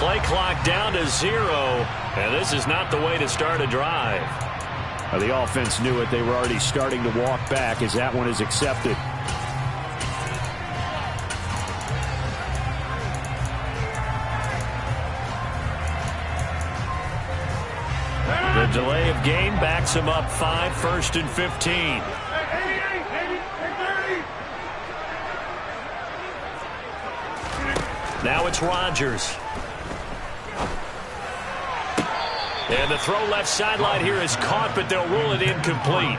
Play clock down to 0, and this is not the way to start a drive. The offense knew it. They were already starting to walk back as that one is accepted. The delay of game backs him up 5, 1st and 15. Now it's Rodgers. And the throw left sideline here is caught, but they'll rule it incomplete.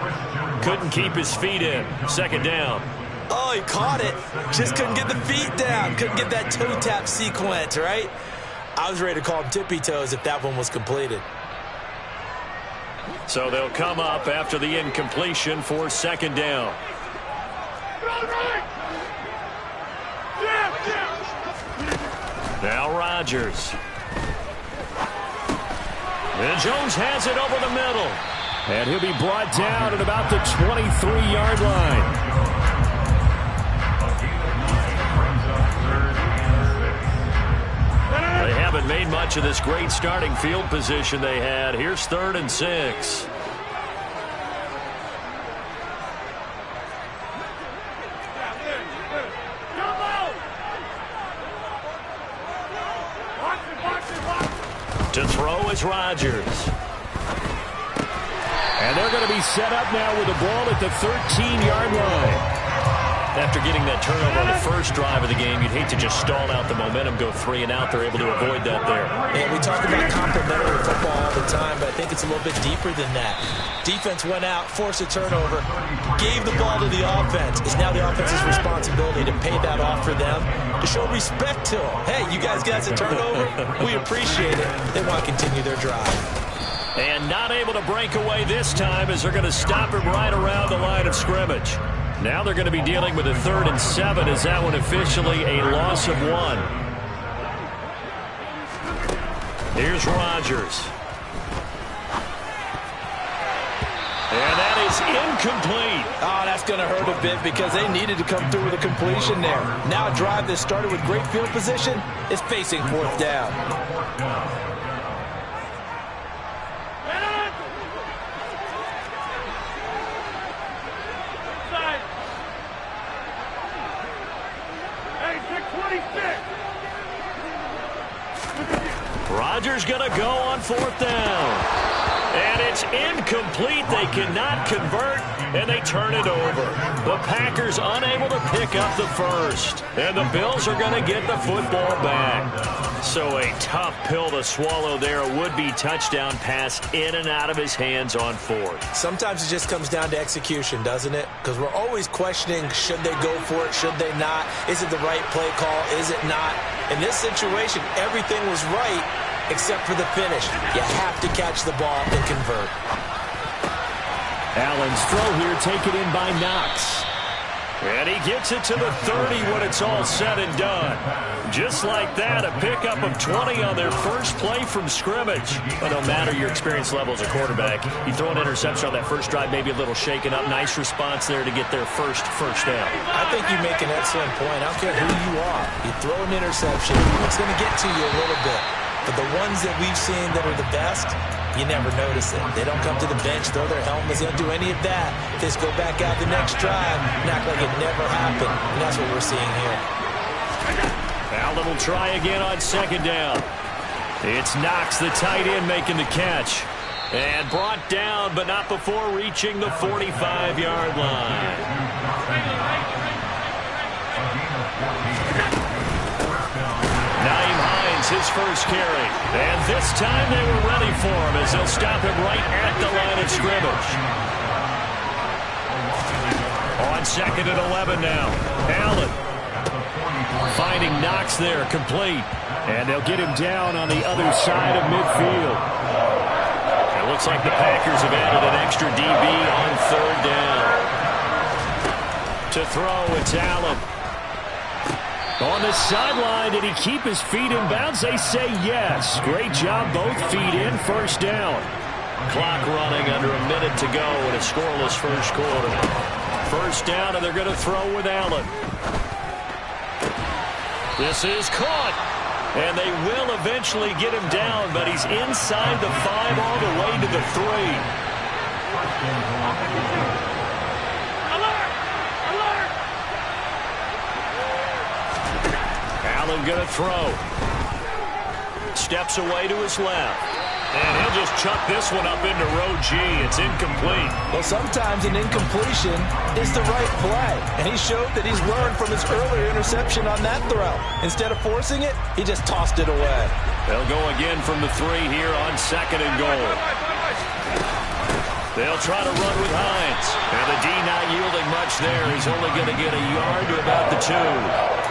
Couldn't keep his feet in. 2nd down. Oh, he caught it. Just couldn't get the feet down. Couldn't get that toe tap sequence, right? I was ready to call him tippy toes if that one was completed. So they'll come up after the incompletion for 2nd down. Now Rodgers. And Jones has it over the middle. And he'll be brought down at about the 23-yard line. They haven't made much of this great starting field position they had. Here's 3rd and 6. To throw is Rodgers. And they're going to be set up now with the ball at the 13-yard line. After getting that turnover on the first drive of the game, you'd hate to just stall out the momentum, go 3 and out. They're able to avoid that there. Yeah, we talk about complementary football all the time, but I think it's a little bit deeper than that. Defense went out, forced a turnover, gave the ball to the offense. It's now the offense's responsibility to pay that off for them, to show respect to them. Hey, you guys got a turnover? We appreciate it. They want to continue their drive. And not able to break away this time as they're going to stop him right around the line of scrimmage. Now they're going to be dealing with a 3rd and 7 as that one officially a loss of 1. Here's Rodgers. And that is incomplete. Oh, that's going to hurt a bit because they needed to come through with a completion there. Now a drive that started with great field position is facing 4th down. Rodgers going to go on 4th down. And it's incomplete. They cannot convert, and they turn it over. The Packers unable to pick up the first. And the Bills are going to get the football back. So a tough pill to swallow there. A would-be touchdown pass in and out of his hands on 4th. Sometimes it just comes down to execution, doesn't it? Because we're always questioning, should they go for it, should they not? Is it the right play call, is it not? In this situation, everything was right except for the finish. You have to catch the ball and convert. Allen's throw here taken in by Knox. And he gets it to the 30 when it's all said and done. Just like that, a pickup of 20 on their first play from scrimmage. But no matter your experience level as a quarterback, you throw an interception on that first drive, maybe a little shaken up. Nice response there to get their first down. I think you make an excellent point. I don't care who you are. You throw an interception, it's going to get to you a little bit. But the ones that we've seen that are the best, you never notice it. They don't come to the bench, throw their helmets, they don't do any of that. They just go back out the next drive and act like it never happened. And that's what we're seeing here. Allen will try again on 2nd down. It's Knox, the tight end, making the catch. And brought down, but not before reaching the 45-yard line. Nyheim Hines, his first carry. And this time they were ready for him as they'll stop him right at the line of scrimmage. On 2nd and 11 now. Allen finding Knox there, complete. And they'll get him down on the other side of midfield. It looks like the Packers have added an extra DB on 3rd down. To throw, it's Allen. On the sideline, did he keep his feet in bounds? They say yes. Great job, both feet in, 1st down. Clock running under a minute to go in a scoreless first quarter. 1st down, and they're going to throw with Allen. This is caught. And they will eventually get him down, but he's inside the 5 all the way to the 3. Allen going to throw. Steps away to his left. And he'll just chuck this one up into row G. It's incomplete. Well, sometimes an incompletion is the right play. And he showed that he's learned from his earlier interception on that throw. Instead of forcing it, he just tossed it away. They'll go again from the 3 here on 2nd and goal. They'll try to run with Hines. And the D not yielding much there. He's only going to get a yard to about the 2.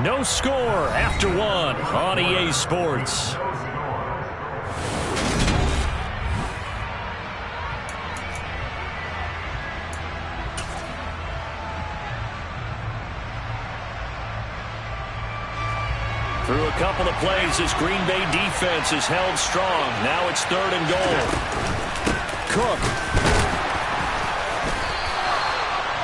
No score after 1 on EA Sports. Through a couple of plays, this Green Bay defense is held strong. Now it's 3rd and goal. Cook.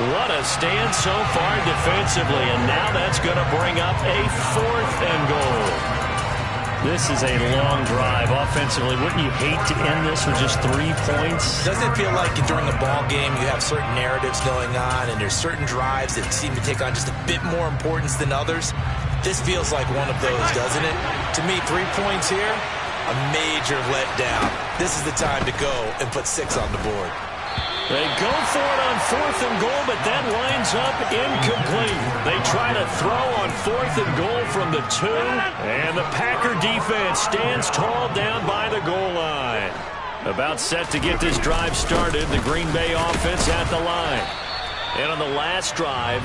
What a stand so far defensively, and now that's going to bring up a 4th and goal. This is a long drive offensively. Wouldn't you hate to end this with just 3 points? Doesn't it feel like during a ball game you have certain narratives going on and there's certain drives that seem to take on just a bit more importance than others? This feels like one of those, doesn't it? To me, 3 points here, a major letdown. This is the time to go and put 6 on the board. They go for it on 4th and goal, but that winds up incomplete. They try to throw on 4th and goal from the 2, and the Packer defense stands tall down by the goal line. About set to get this drive started, the Green Bay offense at the line. And on the last drive,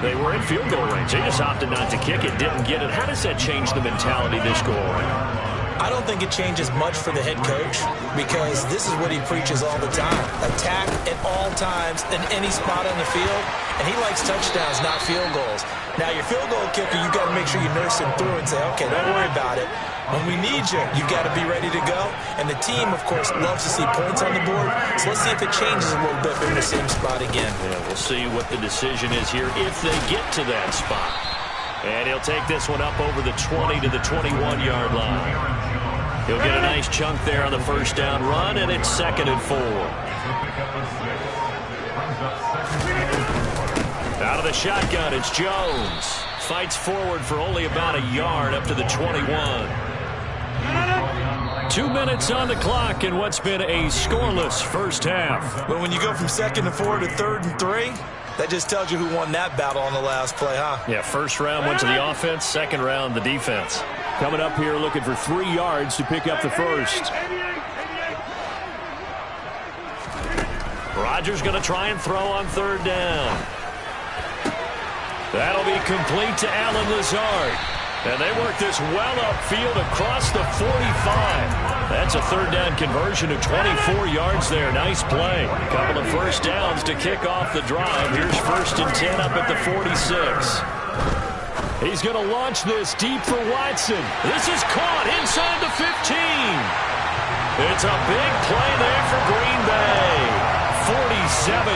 they were in field goal range. They just opted not to kick it, didn't get it. How does that change the mentality this go around? I don't think it changes much for the head coach because this is what he preaches all the time. Attack at all times in any spot on the field, and he likes touchdowns, not field goals. Now, your field goal kicker, you've got to make sure you nurse him through and say, okay, don't worry about it. When we need you, you've got to be ready to go. And the team, of course, loves to see points on the board, so let's see if it changes a little bit in the same spot again. Yeah, we'll see what the decision is here if they get to that spot. And he'll take this one up over the 20 to the 21-yard line. He'll get a nice chunk there on the 1st down run, and it's 2nd and 4. Out of the shotgun, it's Jones. Fights forward for only about a yard up to the 21. 2 minutes on the clock in what's been a scoreless first half. But when you go from 2nd and 4 to 3rd and 3, that just tells you who won that battle on the last play, huh? Yeah, 1st round went to the offense, 2nd round the defense. Coming up here looking for 3 yards to pick up the 1st. Rodgers going to try and throw on 3rd down. That'll be complete to Allen Lazard. And they work this well upfield across the 45. That's a 3rd down conversion of 24 yards there. Nice play. Couple of 1st downs to kick off the drive. Here's 1st and 10 up at the 46. He's going to launch this deep for Watson. This is caught inside the 15. It's a big play there for Green Bay. 47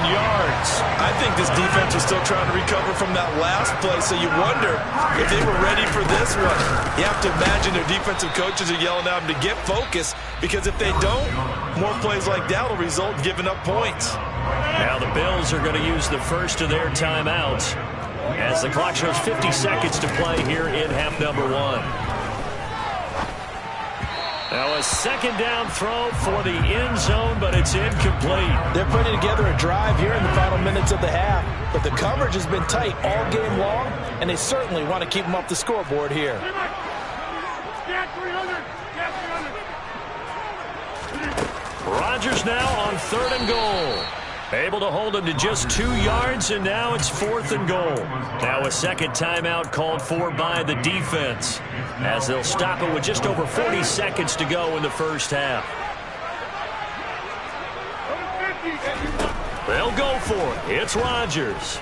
yards. I think this defense was still trying to recover from that last play, so you wonder if they were ready for this one. You have to imagine their defensive coaches are yelling at them to get focused, because if they don't, more plays like that will result in giving up points. Now the Bills are going to use the first of their timeouts as the clock shows 50 seconds to play here in half number 1. Now a 2nd down throw for the end zone, but it's incomplete. They're putting together a drive here in the final minutes of the half, but the coverage has been tight all game long, and they certainly want to keep them off the scoreboard here. Rodgers now on 3rd and goal. Able to hold him to just 2 yards, and now it's 4th and goal. Now a 2nd timeout called for by the defense, as they'll stop it with just over 40 seconds to go in the 1st half. They'll go for it. It's Rodgers.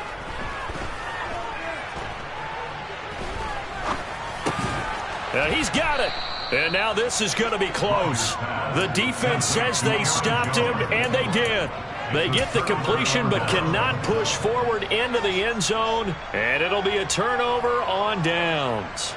He's got it. And now this is going to be close. The defense says they stopped him, and they did. They get the completion but cannot push forward into the end zone, and it'll be a turnover on downs.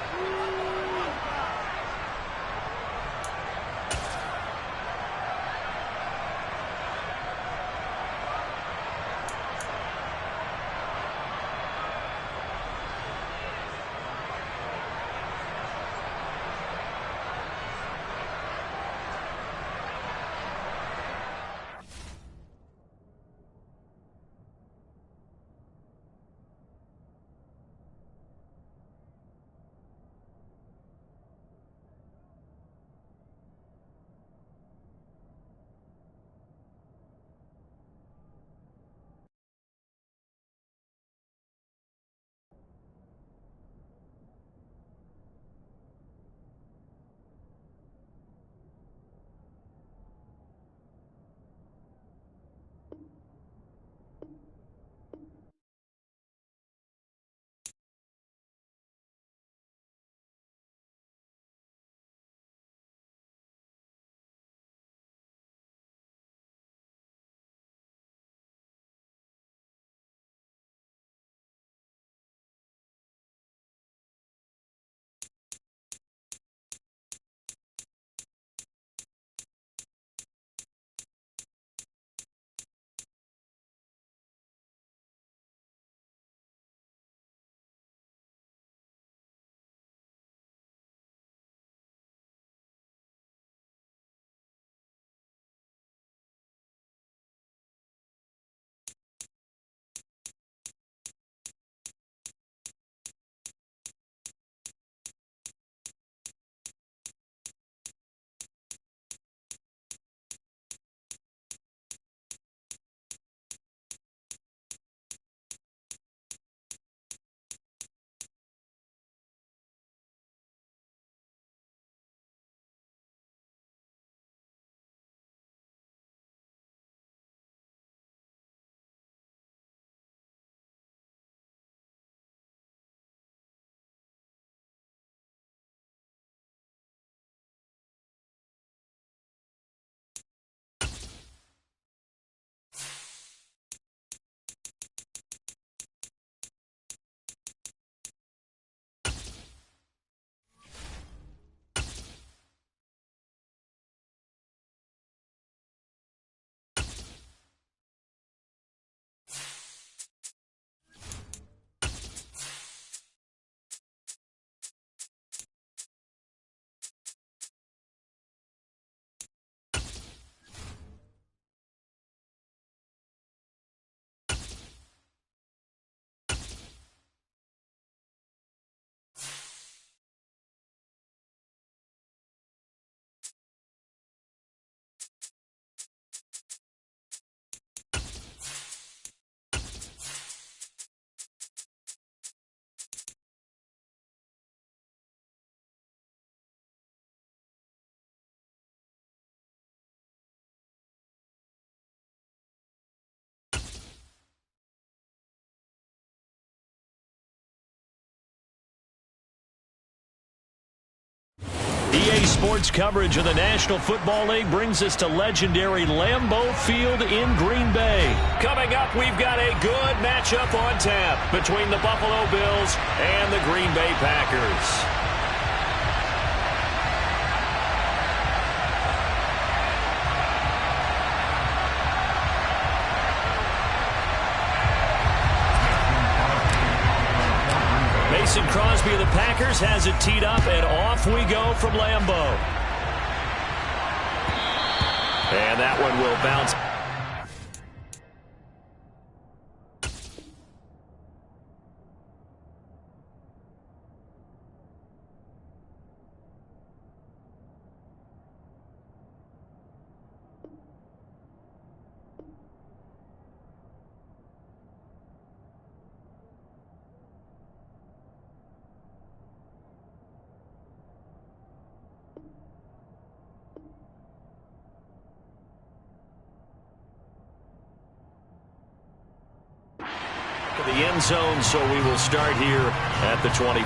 EA Sports coverage of the National Football League brings us to legendary Lambeau Field in Green Bay. Coming up, we've got a good matchup on tap between the Buffalo Bills and the Green Bay Packers. Mason Crosby of the Packers has it teed up, and off we go from Lambeau. And that one will bounce. The end zone, so we will start here at the 25.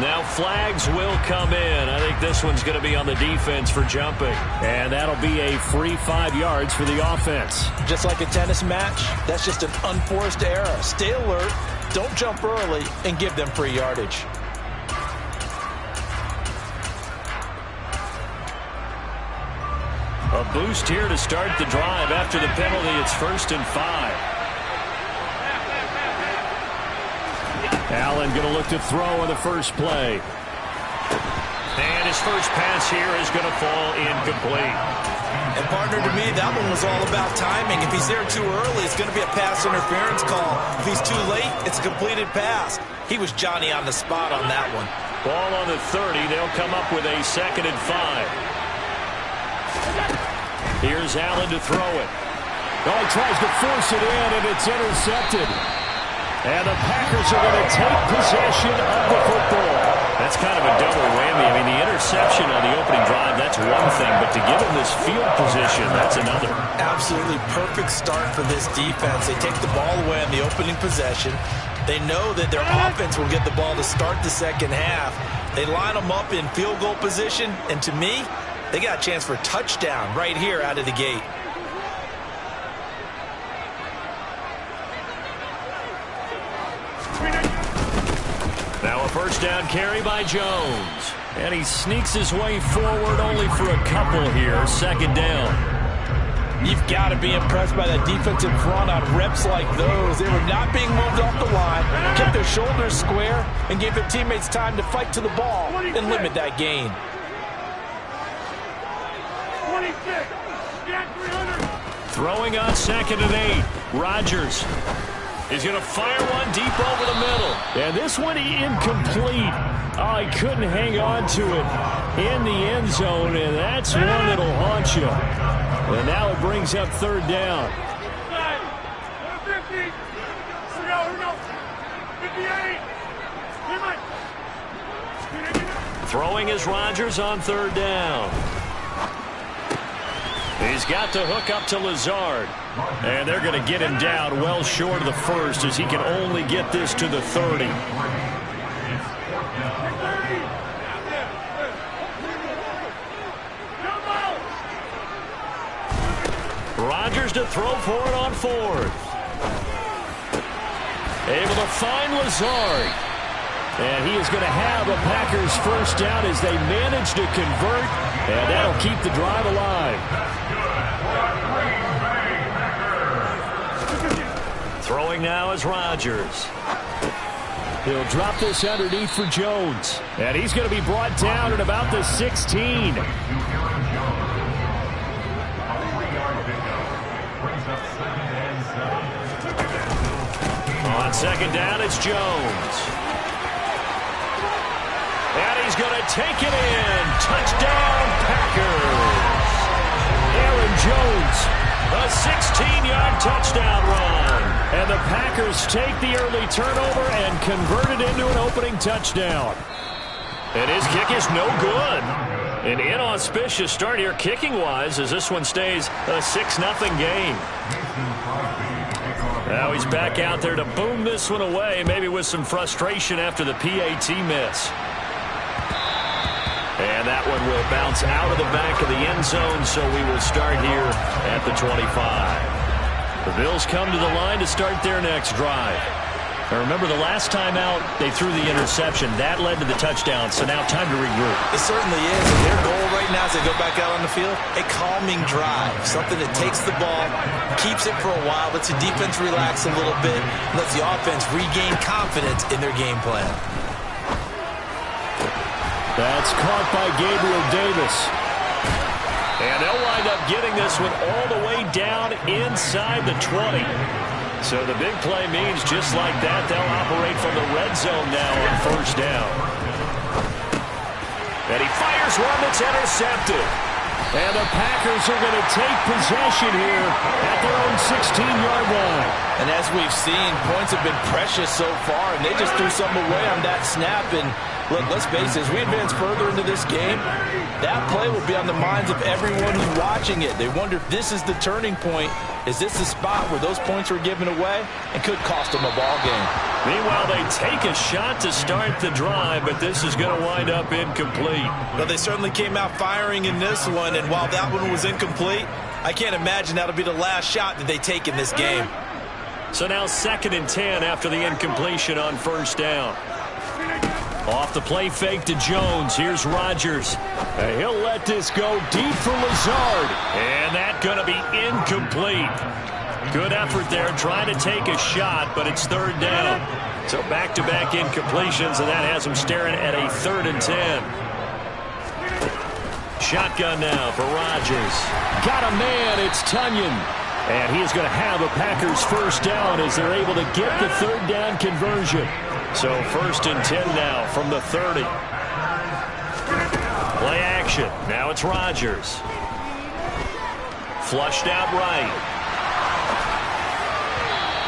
Now flags will come in. I think this one's going to be on the defense for jumping. And that'll be a free 5 yards for the offense. Just like a tennis match, that's just an unforced error. Stay alert, don't jump early, and give them free yardage. A boost here to start the drive. After the penalty, it's 1st and 5. Allen going to look to throw on the first play. And his first pass here is going to fall incomplete. And partner, to me, that one was all about timing. If he's there too early, it's going to be a pass interference call. If he's too late, it's a completed pass. He was Johnny on the spot on that one. Ball on the 30. They'll come up with a 2nd and 5. Here's Allen to throw it. Oh, he tries to force it in, and it's intercepted. And the Packers are going to take possession of the football. That's kind of a double whammy. I mean, the interception on the opening drive, that's one thing. But to give him this field position, that's another. Absolutely perfect start for this defense. They take the ball away on the opening possession. They know that their offense will get the ball to start the second half. They line them up in field goal position. And to me, they got a chance for a touchdown right here out of the gate. Now a first down carry by Jones. And he sneaks his way forward only for a couple here. 2nd down. You've got to be impressed by that defensive front on reps like those. They were not being moved off the line, kept their shoulders square, and gave their teammates time to fight to the ball and limit that gain. 26. Throwing on 2nd and 8. Rodgers. He's going to fire one deep over the middle. And this one incomplete. Oh, he couldn't hang on to it in the end zone, and that's one that'll haunt you. And now it brings up 3rd down. 50. Here we go. 58. Throwing is Rodgers on 3rd down. He's got to hook up to Lazard. And they're going to get him down well short of the first as he can only get this to the 30. Rodgers to throw for it on 4th. Able to find Lazard. And he is going to have a Packers first down as they manage to convert. And that'll keep the drive alive. Throwing now is Rodgers. He'll drop this underneath for Jones. And he's going to be brought down at about the 16. On 2nd down, it's Jones. And he's going to take it in. Touchdown, Packers. Aaron Jones. A 16-yard touchdown run. And the Packers take the early turnover and convert it into an opening touchdown. And his kick is no good. An inauspicious start here kicking-wise as this one stays a 6-0 game. Now he's back out there to boom this one away, maybe with some frustration after the PAT miss. And that one will bounce out of the back of the end zone, so we will start here at the 25. The Bills come to the line to start their next drive. Now remember, the last time out, they threw the interception. That led to the touchdown, so now time to regroup. It certainly is. And their goal right now as they go back out on the field, a calming drive. Something that takes the ball, keeps it for a while, lets the defense relax a little bit, and lets the offense regain confidence in their game plan. That's caught by Gabriel Davis. And they'll wind up getting this one all the way down inside the 20. So the big play means just like that, they'll operate from the red zone now on first down. And he fires one that's intercepted. And the Packers are going to take possession here at their own 16-yard line. And as As we've seen, points have been precious so far, and they just threw something away on that snap. And look, let's face it, as we advance further into this game, that play will be on the minds of everyone who's watching it. They wonder if this is the turning point. Is this the spot where those points were given away and could cost them a ball game? Meanwhile, they take a shot to start the drive, but this is going to wind up incomplete. Well, they certainly came out firing in this one, and while that one was incomplete, I can't imagine that'll be the last shot that they take in this game. So now 2nd and 10 after the incompletion on first down. Off the play fake to Jones. Here's Rodgers. And he'll let this go deep for Lazard. And that's going to be incomplete. Good effort there trying to take a shot, but it's 3rd down. So back-to-back incompletions, and that has him staring at a 3rd and 10. Shotgun now for Rodgers. Got a man. It's Tunyon. And he is going to have a Packers first down as they're able to get the 3rd down conversion. So 1st and 10 now from the 30. Play action. Now it's Rodgers. Flushed out right.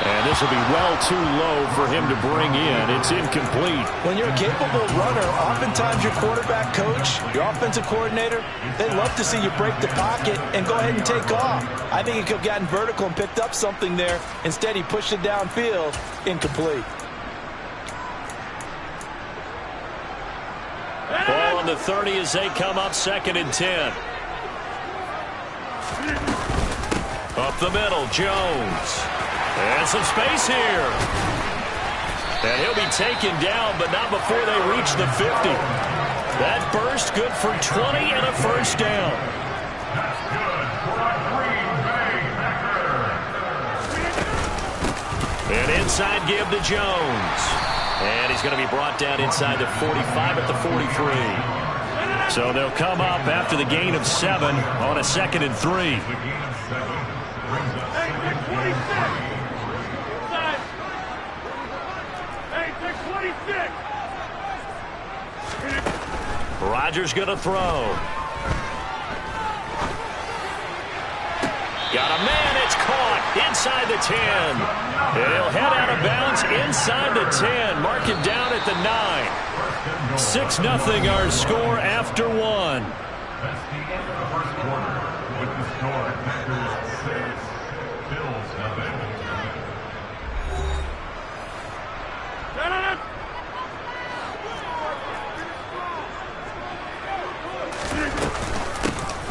And this will be well too low for him to bring in. It's incomplete. When you're a capable runner, oftentimes your quarterback coach, your offensive coordinator, they love to see you break the pocket and go ahead and take off. I think he could have gotten vertical and picked up something there. Instead, he pushed it downfield. Incomplete. Ball on the 30 as they come up 2nd and 10. Up the middle, Jones. And some space here. And he'll be taken down, but not before they reach the 50. That burst good for 20 and a first down. And inside give to Jones. And he's going to be brought down inside the 45 at the 43. So they'll come up after the gain of 7 on a 2nd and 3. Rodgers going to throw. Got a man. It's caught inside the 10. And he'll head out of bounds inside the 10. Mark it down at the 9. 6-0 our score after 1.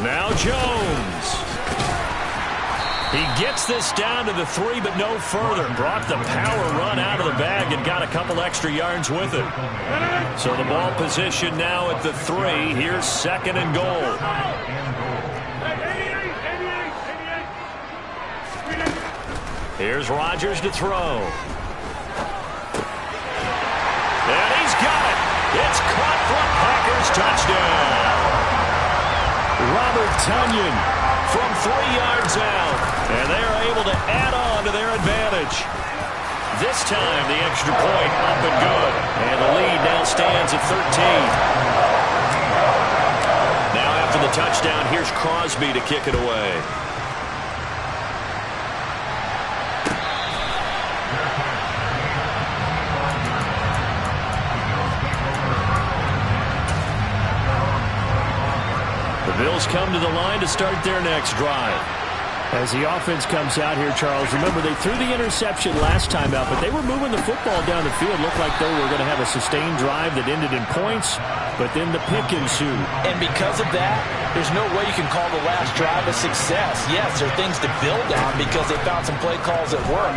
Now Jones. He gets this down to the 3, but no further. Brought the power run out of the bag and got a couple extra yards with it. So the ball position now at the 3. Here's 2nd and goal. Here's Rodgers to throw. And he's got it. It's caught for a Packers touchdown. Robert Tunyon from 3 yards out. And they are able to add on to their advantage. This time the extra point up and good. And the lead now stands at 13. Now after the touchdown, here's Crosby to kick it away. The Bills come to the line to start their next drive. As the offense comes out here, Charles, remember they threw the interception last time out, but they were moving the football down the field. Looked like they were going to have a sustained drive that ended in points, but then the pick ensued. And because of that, there's no way you can call the last drive a success. Yes, there are things to build on because they found some play calls that work.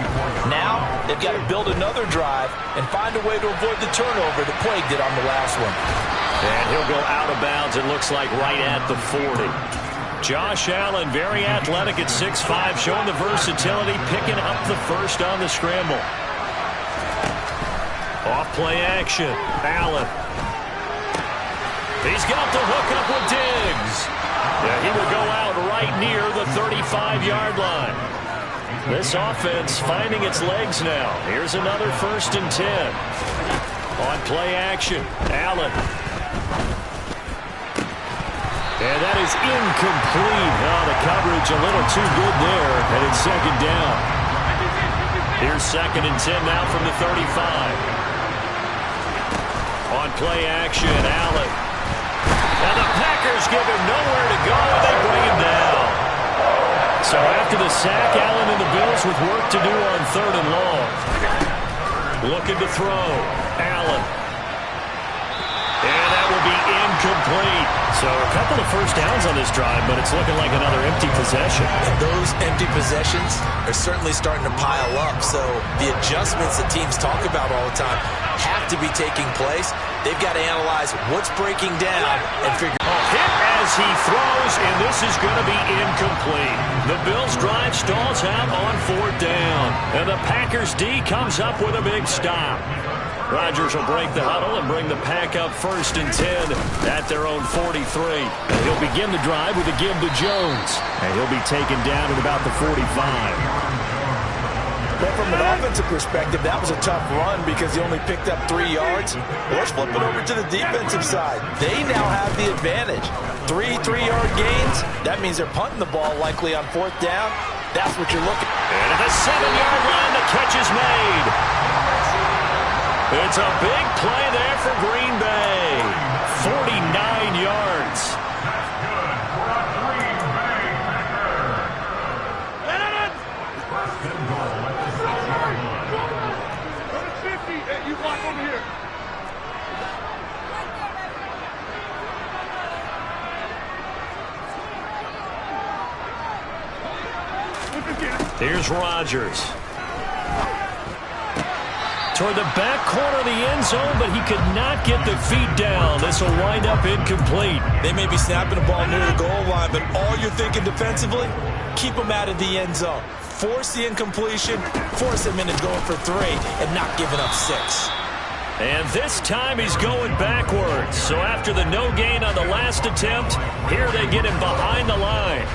Now, they've got to build another drive and find a way to avoid the turnover that plagued it on the last one. And he'll go out of bounds, it looks like, right at the 40. Josh Allen, very athletic at 6'5", showing the versatility, picking up the first on the scramble. Off play action. Allen. He's got the hook up with Diggs. Yeah, he will go out right near the 35-yard line. This offense finding its legs now. Here's another 1st and 10. On play action. Allen. And that is incomplete. Oh, the coverage a little too good there, and it's 2nd down. Here's 2nd and 10 now from the 35. On play action, Allen. And the Packers give him nowhere to go, and they bring him down. So after the sack, Allen and the Bills with work to do on 3rd and long. Looking to throw. Allen. And that will be incomplete. So a couple of first downs on this drive, but it's looking like another empty possession. And those empty possessions are certainly starting to pile up. So the adjustments that teams talk about all the time have to be taking place. They've got to analyze what's breaking down and figure out. Hit as he throws, and this is going to be incomplete. The Bills' drive stalls out on 4th down. And the Packers' D comes up with a big stop. Rodgers will break the huddle and bring the Pack up 1st and 10 at their own 43. And he'll begin the drive with a give to Jones. And he'll be taken down at about the 45. But from an offensive perspective, that was a tough run because he only picked up 3 yards. Let's flip it over to the defensive side. They now have the advantage. 3 3-yard gains. That means they're punting the ball likely on 4th down. That's what you're looking at. And at the 7-yard line, the catch is made. It's a big play there for Green Bay. 49 yards. You block over here. Here's Rodgers. Toward the back corner of the end zone, but he could not get the feet down. This will wind up incomplete. They may be snapping the ball near the goal line, but all you're thinking defensively, keep them out of the end zone. Force the incompletion, force him into going for 3, and not giving up 6. And this time he's going backwards. So after the no gain on the last attempt, here they get him behind the line.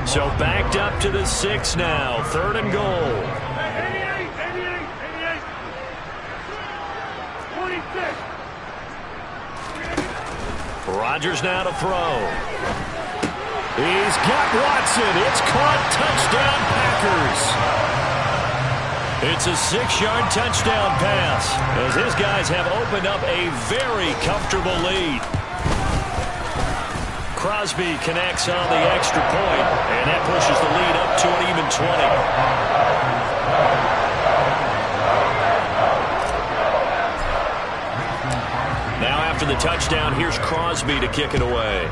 So backed up to the 6 now. 3rd and goal. 88, 26. Rodgers now to throw. He's got Watson. It's caught. Touchdown, Packers. It's a 6-yard touchdown pass as his guys have opened up a very comfortable lead. Crosby connects on the extra point, and that pushes the lead up to an even 20. Now after the touchdown, here's Crosby to kick it away.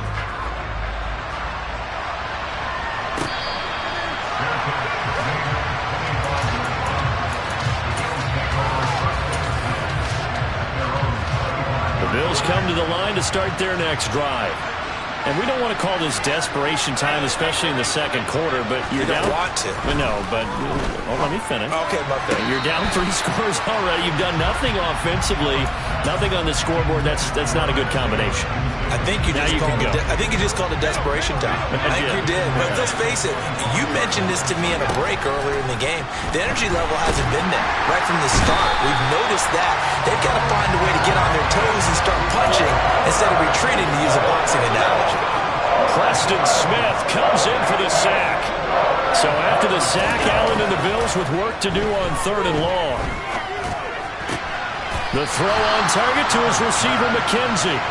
The Bills come to the line to start their next drive. And we don't want to call this desperation time, especially in the second quarter, but you're down. You don't want to. No, but let me finish. Okay, my bad. You're down 3 scores already. You've done nothing offensively, nothing on the scoreboard. That's not a good combination. I think you just called it desperation time. I think you did. But let's face it, you mentioned this to me in a break earlier in the game. The energy level hasn't been there right from the start. We've noticed that. They've got to find a way to get on their toes and start punching instead of retreating, to use a boxing analogy. Preston Smith comes in for the sack. So after the sack, Allen and the Bills with work to do on 3rd and long. The throw on target to his receiver, McKenzie.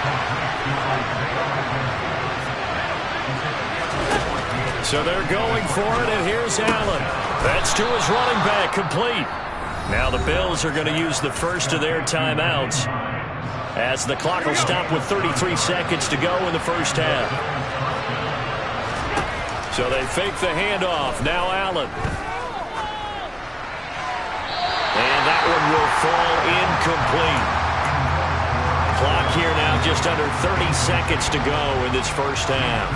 So they're going for it, and here's Allen. That's to his running back, complete. Now the Bills are going to use the first of their timeouts as the clock will stop with 33 seconds to go in the first half. So they fake the handoff. Now Allen. And that one will fall incomplete. Clock here now just under 30 seconds to go in this first half.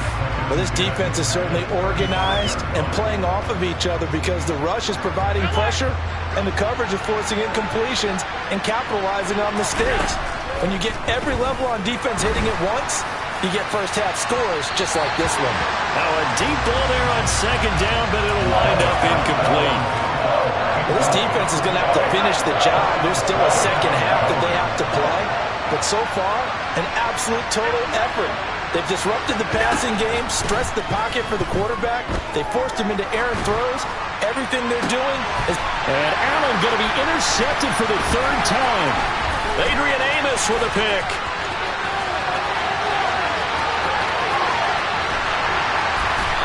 Well, this defense is certainly organized and playing off of each other because the rush is providing pressure and the coverage is forcing incompletions and capitalizing on mistakes. When you get every level on defense hitting it once, you get first-half scores just like this one. Now a deep ball there on 2nd down, but it'll wind up incomplete. Well, this defense is going to have to finish the job. There's still a second half that they have to play. But so far, an absolute total effort. They've disrupted the passing game, stressed the pocket for the quarterback. They forced him into errant throws. Everything they're doing is... And Allen going to be intercepted for the third time. Adrian Amos with a pick.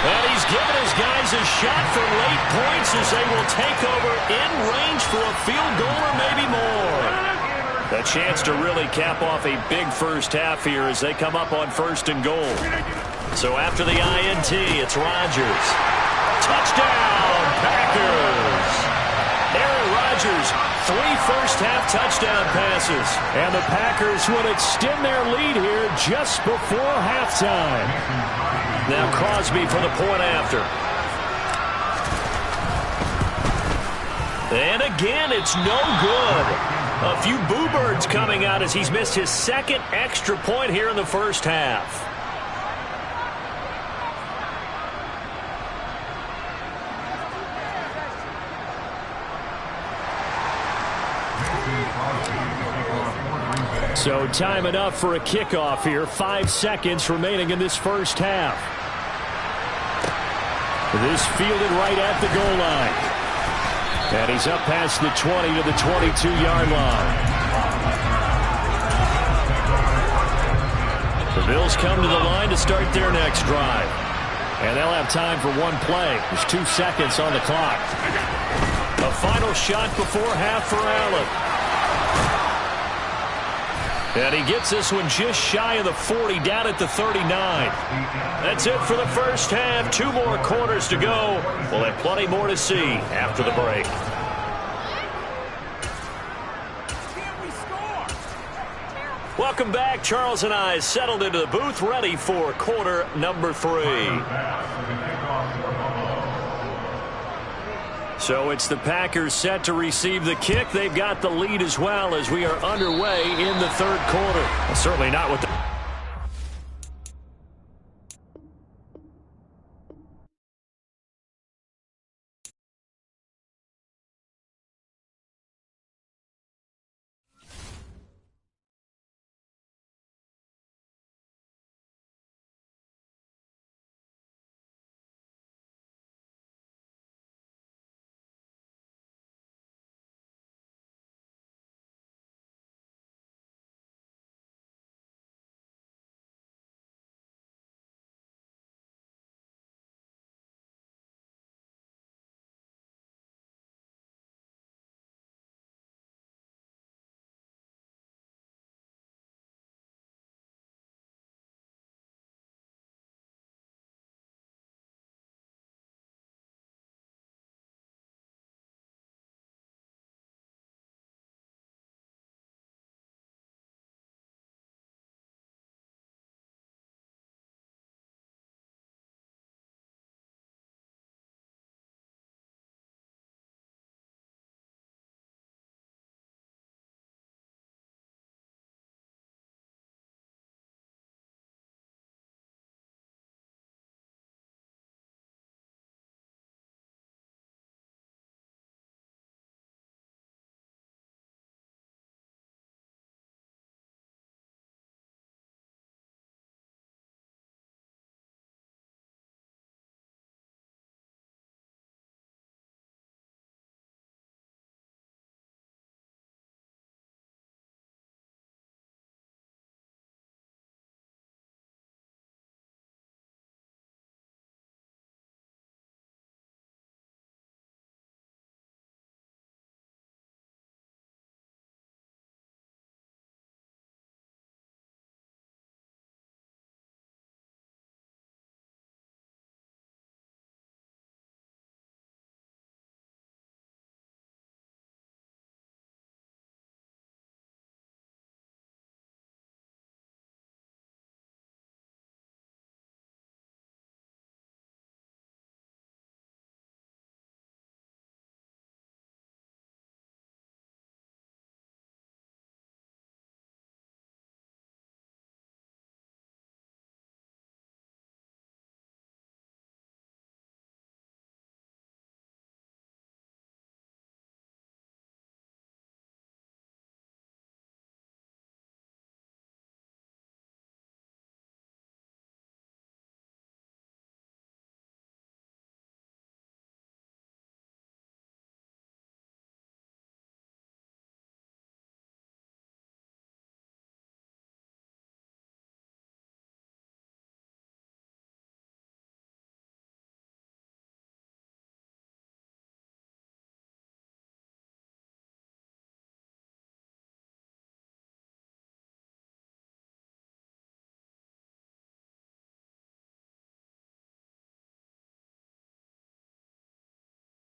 And he's given his guys a shot for late points as they will take over in range for a field goal or maybe more. A chance to really cap off a big first half here as they come up on 1st and goal. So after the INT, it's Rodgers. Touchdown, Packers! Aaron Rodgers, 3 first-half touchdown passes. And the Packers would extend their lead here just before halftime. Now Crosby for the point after. And again, it's no good. A few boo birds coming out as he's missed his 2nd extra point here in the first half. So time enough for a kickoff here. 5 seconds remaining in this first half. This fielded right at the goal line. And he's up past the 20 to the 22-yard line. The Bills come to the line to start their next drive. And they'll have time for one play. There's 2 seconds on the clock. A final shot before half for Allen. And he gets this one just shy of the 40, down at the 39. That's it for the first half. 2 more quarters to go. We'll have plenty more to see after the break. Welcome back. Charles and I settled into the booth, ready for quarter number 3. So it's the Packers set to receive the kick. They've got the lead as well as we are underway in the 3rd quarter. Certainly not with the